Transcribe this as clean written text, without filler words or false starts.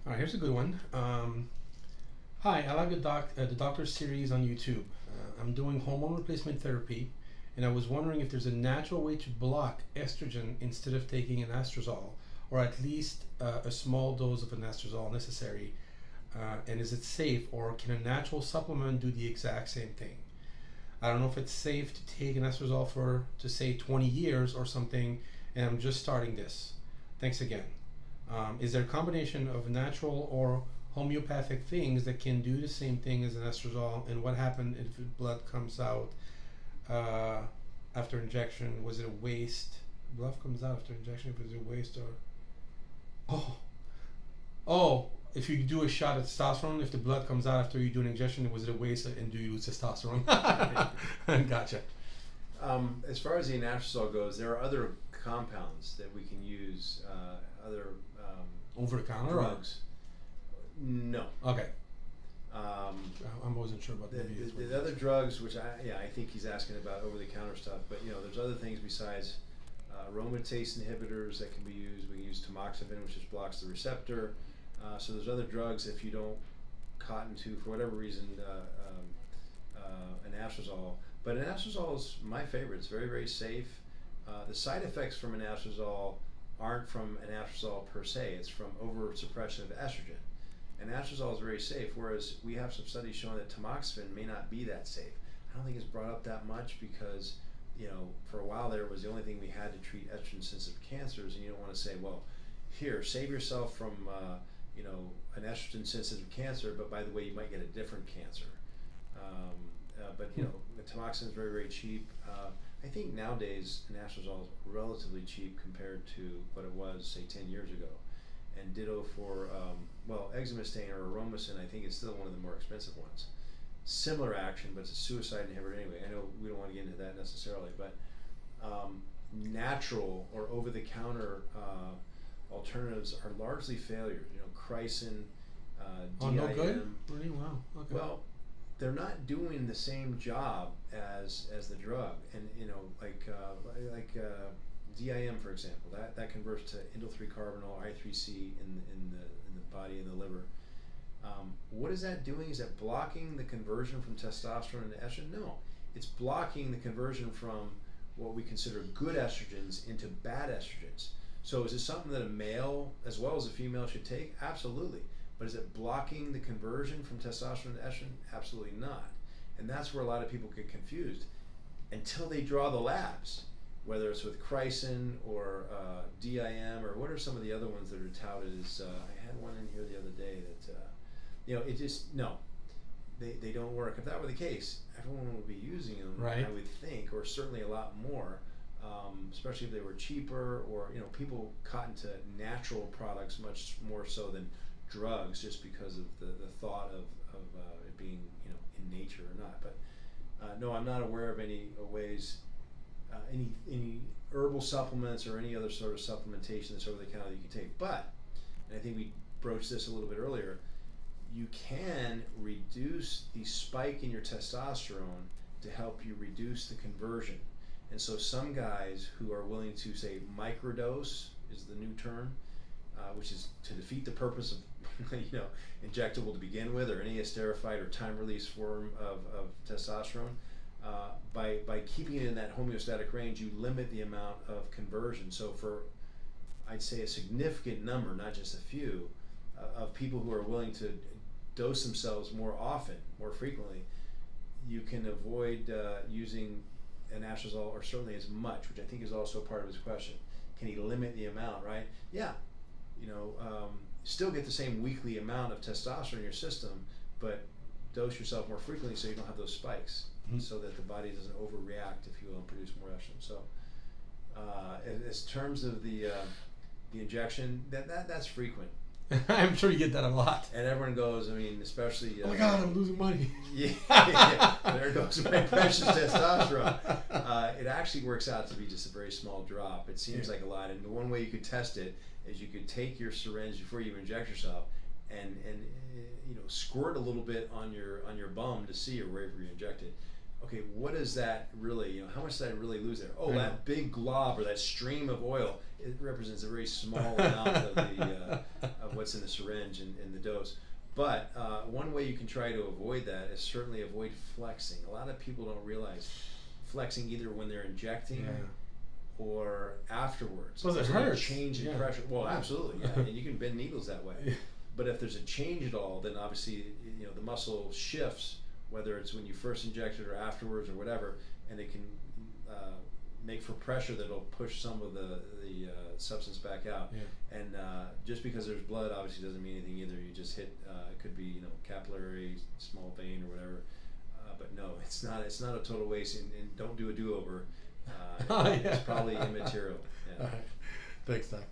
All right, here's a good one. Hi, I like the doctor series on YouTube. I'm doing hormone replacement therapy, and I was wondering if there's a natural way to block estrogen instead of taking an anastrozole, or at least a small dose of anastrozole necessary. And is it safe, or can a natural supplement do the exact same thing? I don't know if it's safe to take anastrozole for, to say, 20 years or something, and I'm just starting this. Thanks again. Is there a combination of natural or homeopathic things that can do the same thing as anastrozole? And what happened if blood comes out uh, after injection? Was it a waste? Blood comes out after injection. If it was a waste or oh oh, if you do a shot of testosterone, if the blood comes out after you do an injection, was it a waste and do you lose testosterone? Gotcha. As far as the anastrozole goes, there are other compounds that we can use, other Over the counter? drugs. No. Okay. Um, I wasn't sure about the other drugs, which I think he's asking about over-the-counter stuff, but there's other things besides aromatase inhibitors that can be used. We can use tamoxifen, which just blocks the receptor. So there's other drugs if you don't cotton to, for whatever reason, anastrozole. But anastrozole is my favorite. It's very, very safe. The side effects from anastrozole aren't from anastrozole per se. It's from over-suppression of estrogen. Anastrozole is very safe, whereas we have some studies showing that tamoxifen may not be that safe. I don't think it's brought up that much because, for a while there it was the only thing we had to treat estrogen-sensitive cancers, and you don't want to say, well, here, save yourself from, an estrogen-sensitive cancer, but by the way, you might get a different cancer. But tamoxifen is very, very cheap. I think nowadays anastrozole is relatively cheap compared to what it was, say, 10 years ago. And ditto for, exemestane or aromasin, I think it's still one of the more expensive ones. Similar action, but it's a suicide inhibitor anyway. I know we don't want to get into that necessarily, but natural or over-the-counter alternatives are largely failures. Chrysin, DIM. No good? Really? Wow. Okay. Well, they're not doing the same job as the drug, and like DIM, for example, that converts to indole-3-carbinol I3C in the body and the liver. What is that doing? Is that blocking the conversion from testosterone into estrogen? No, it's blocking the conversion from what we consider good estrogens into bad estrogens. So is it something that a male as well as a female should take? Absolutely. But is it blocking the conversion from testosterone to estrogen? Absolutely not. And that's where a lot of people get confused until they draw the labs, whether it's with Chrysin or DIM or what are some of the other ones that are touted as, I had one in here the other day that, it just, no, they don't work. If that were the case, everyone would be using them, right. I would think, or certainly a lot more. Especially if they were cheaper, or people cotton to natural products much more so than drugs, just because of the thought of it being in nature or not. But no, I'm not aware of any ways, any herbal supplements or any other sort of supplementation that's over the counter that you can take. But, and I think we broached this a little bit earlier, you can reduce the spike in your testosterone to help you reduce the conversion. And so some guys who are willing to, say, microdose is the new term, which is to defeat the purpose of injectable to begin with, or any esterified or time-release form of testosterone. By keeping it in that homeostatic range, you limit the amount of conversion. So for, I'd say, a significant number, not just a few, of people who are willing to dose themselves more often, more frequently, you can avoid using anastrozole, or certainly as much, which I think is also part of his question. Can he limit the amount, right? Yeah. Still get the same weekly amount of testosterone in your system, but dose yourself more frequently so you don't have those spikes, so that the body doesn't overreact, if you will, and produce more estrogen. So, as terms of the injection, that's frequent. I'm sure you get that a lot. And everyone goes, especially... oh my God, I'm losing money. Yeah, there goes my precious testosterone. It actually works out to be just a very small drop. It seems like a lot, and the one way you could test it is you could take your syringe before you inject yourself and squirt a little bit on your bum to see, or wherever you inject it, okay, what is that really? You know, how much did I really lose there? Oh, I know. that big glob or that stream of oil, it represents a very small amount of the of what's in the syringe and the dose. But one way you can try to avoid that is certainly avoid flexing. A lot of people don't realize flexing either when they're injecting or afterwards. Well, it There's a hurts. change in pressure. Well, absolutely, yeah. And you can bend needles that way. But if there's a change at all, then obviously, you know, the muscle shifts, whether it's when you first inject it or afterwards or whatever, and it can make for pressure that'll push some of the substance back out. Yeah. And just because there's blood obviously doesn't mean anything either. You just hit, it could be, you know, capillary, small vein or whatever. But no, it's not a total waste, and don't do a do-over. It's probably immaterial. Yeah. All right. Thanks, Doc.